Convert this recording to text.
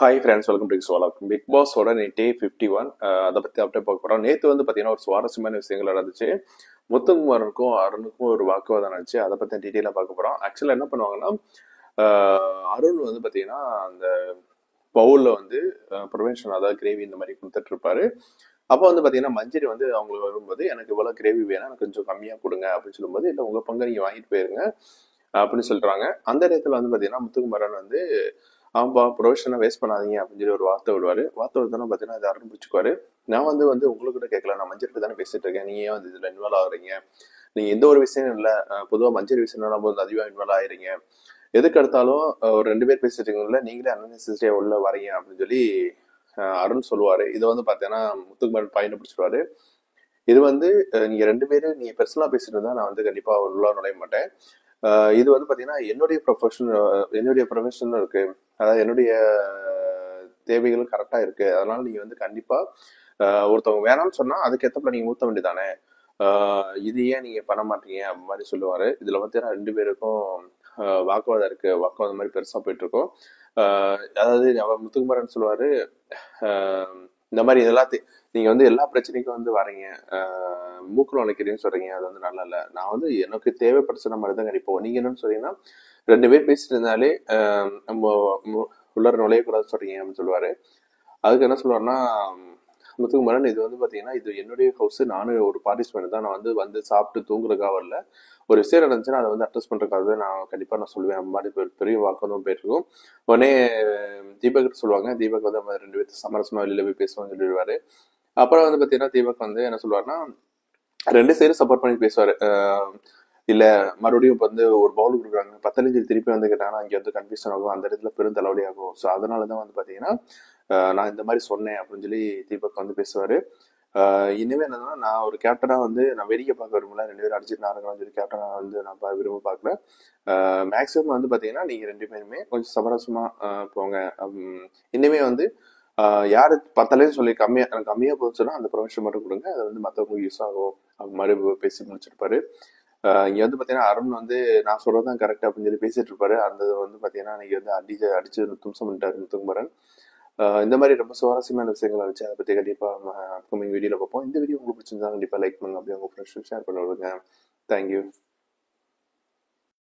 Hi friends, welcome to சோலாக். Big பாஸோட day 51 அதை பற்றி அப்படியே பார்க்க போகிறோம். நேற்று வந்து பார்த்தீங்கன்னா ஒரு சுவாரஸ்யமான விஷயங்கள் நடந்துச்சு. முத்துக்குமாரனுக்கும் அருணுக்கும் ஒரு வாக்குவாதம் நடந்துச்சு. அதை பற்றி டீட்டெயிலாக பார்க்க போகிறோம். ஆக்சுவலாக என்ன பண்ணுவாங்கன்னா, அருண் வந்து பார்த்தீங்கன்னா அந்த பவுலில் வந்து ப்ரிவென்ஷன், அதாவது கிரேவி இந்த மாதிரி கொடுத்துட்டு இருப்பாரு. அப்போ வந்து பார்த்தீங்கன்னா மஞ்சரி வந்து அவங்களுக்கு வரும்போது, எனக்கு இவ்வளோ கிரேவி வேணும், எனக்கு கொஞ்சம் கம்மியாக கொடுங்க அப்படின்னு சொல்லும்போது, இல்லை உங்கள் பங்கு நீங்கள் வாங்கிட்டு போயிருங்க அப்படின்னு சொல்றாங்க. அந்த நேரத்தில் வந்து பார்த்தீங்கன்னா முத்துக்குமாரன் வந்து ஆம்பா ப்ரொஃபஷனை வேஸ்ட் பண்ணாதீங்க அப்படின்னு சொல்லி ஒரு வார்த்தை விடுவாரு. வார்த்தை விடுறதுனா பார்த்தீங்கன்னா அதை ஆரம்பிச்சுக்குவாரு. நான் வந்து உங்களுக்கு கூட கேட்கல, நான் மஞ்சள் தானே பேசிட்டு இருக்கேன், நீங்க ஏன் வந்து இதுல இன்வால்வ் ஆகுறீங்க, நீங்க எந்த ஒரு விஷயம் இல்லை, பொதுவாக மஞ்சள் விஷயம் நம்ம வந்து அதிகமாக இன்வால்வ் ஆகிறீங்க, எதுக்கு எடுத்தாலும் ஒரு 2 பேர் பேசிட்டு இருக்கீங்களா, நீங்களே அன்னெசரியா உள்ள வரீங்க அப்படின்னு சொல்லி அருண் சொல்லுவாரு. இதை வந்து பார்த்தீங்கன்னா முத்துக்குமாரன் பாயிண்ட் பிடிச்சிருவாரு. இது வந்து நீங்க 2 பேரும் நீங்க பெர்சனலா பேசிட்டு இருந்தா நான் வந்து கண்டிப்பா உள்ள நுழைய மாட்டேன். இது வந்து பாத்தீங்கன்னா என்னுடைய ப்ரொஃபஷன் இருக்கு, அதாவது என்னுடைய தேவைகளும் கரெக்டா இருக்கு. அதனால நீங்க வந்து கண்டிப்பா ஒருத்தவங்க வேணாம்னு சொன்னா அதுக்கேற்றப்ப நீங்க ஊத்த வேண்டியதானே, இது ஏன் நீங்க பண்ண மாட்டீங்க அந்த மாதிரி சொல்லுவாரு. இதுல பார்த்தீங்கன்னா 2 பேருக்கும் வாக்குவாதம் இருக்கு. வாக்குவாதம் மாதிரி பெருசா போயிட்டு இருக்கோம். அதாவது அவர் முத்துக்குமாரன் சொல்லுவாரு, இந்த மாதிரி எல்லாத்தையும் நீங்க வந்து எல்லா பிரச்சனைக்கும் வந்து வரீங்க, மூக்குல உழைக்கிறீங்கன்னு சொல்றீங்க, அது வந்து நல்லா இல்லை. நான் வந்து எனக்கு தேவைப்படுற மாதிரி தான் கண்டிப்போம். நீங்க என்னன்னு சொல்றீங்கன்னா 2 பேர் பேசிட்டு இருந்தாலே நம்ம உள்ளார நுழையக்கூடாதுன்னு சொல்றீங்க அப்படின்னு சொல்லுவாரு. அதுக்கு என்ன சொல்லுவாருன்னா முத்துக்குமரன், இது வந்து பாத்தீங்கன்னா இது என்னுடைய ஹவுஸ், நானும் ஒரு பார்ட்டிசிபென்ட் தான், நான் வந்து சாப்பிட்டு தூங்குறதுக்காக இல்லை, ஒரு விஷயம் நடந்துச்சுன்னா அதை வந்து அட்ரஸ் பண்றதுக்காக நான் கண்டிப்பா நான் சொல்லுவேன். அந்த மாதிரி பெரிய வாக்குவதும் போயிருக்கும். உடனே தீபக் சொல்லுவாங்க. தீபக் வந்து 2 பேர்த்து சமரசமா வெளியில போய் பேசுவான்னு சொல்லிடுவாரு. அப்புறம் வந்து பாத்தீங்கன்னா தீபக் வந்து என்ன சொல்லுவாருன்னா 2 சைடும் சப்போர்ட் பண்ணி பேசுவாரு. இல்ல மறுபடியும் இப்போ வந்து ஒரு பவுல் கொடுக்குறாங்க, 10 திருப்பி வந்து கேட்டாங்கன்னா அங்கே வந்து கன்ஃபியூஷன் ஆகும், அந்த இடத்துல பெரும் தலைவலி ஆகும். ஸோ அதனாலதான் வந்து பாத்தீங்கன்னா நான் இந்த மாதிரி சொன்னேன் அப்படின்னு சொல்லி தீபக் வந்து பேசுவாரு. இனிமே என்னன்னா, நான் ஒரு கேப்டனா வந்து நான் வேடிக்கை பார்க்க விரும்பல, 2 பேரும் அடிச்சுட்டு நாரங்கன்னு சொல்லி கேப்டனா வந்து நான் விரும்ப பார்க்கல. மேக்சிமம் வந்து பாத்தீங்கன்னா நீங்க 2 பேருமே கொஞ்சம் சமரசமா போங்க. இனிமே வந்து யாரு 10 சொல்லி கம்மியா போகுது சொன்னா அந்த ப்ரொஃபஷன் மட்டும் கொடுங்க, அதை வந்து மற்றவங்களுக்கு யூஸ் ஆகும் அது மாதிரி பேசி முடிச்சிருப்பாரு. இங்க வந்து பாத்தீங்கன்னா அருண் வந்து நான் சொல்றதுதான் கரெக்ட் அப்படின்னு சொல்லி பேசிட்டு இருப்பாரு. அந்த வந்து பாத்தீங்கன்னா இன்னைக்கு வந்து அடிச்சு தும்சம் பண்ணிட்டாரு முத்துக்குமரன். இந்த மாதிரி ரொம்ப சுவாரஸ்யமான விஷயங்கள் இருந்துச்சு. அதை பத்தி கண்டிப்பா அப்கமிங் வீடியோல பார்ப்போம். இந்த வீடியோ உங்களுக்கு பிடிச்சிருந்தா கண்டிப்பா லைக் பண்ணுங்க, அப்படியே உங்க ஃப்ரெண்ட்ஸ் ஷேர் பண்ண விடுங்க. தேங்க்யூ.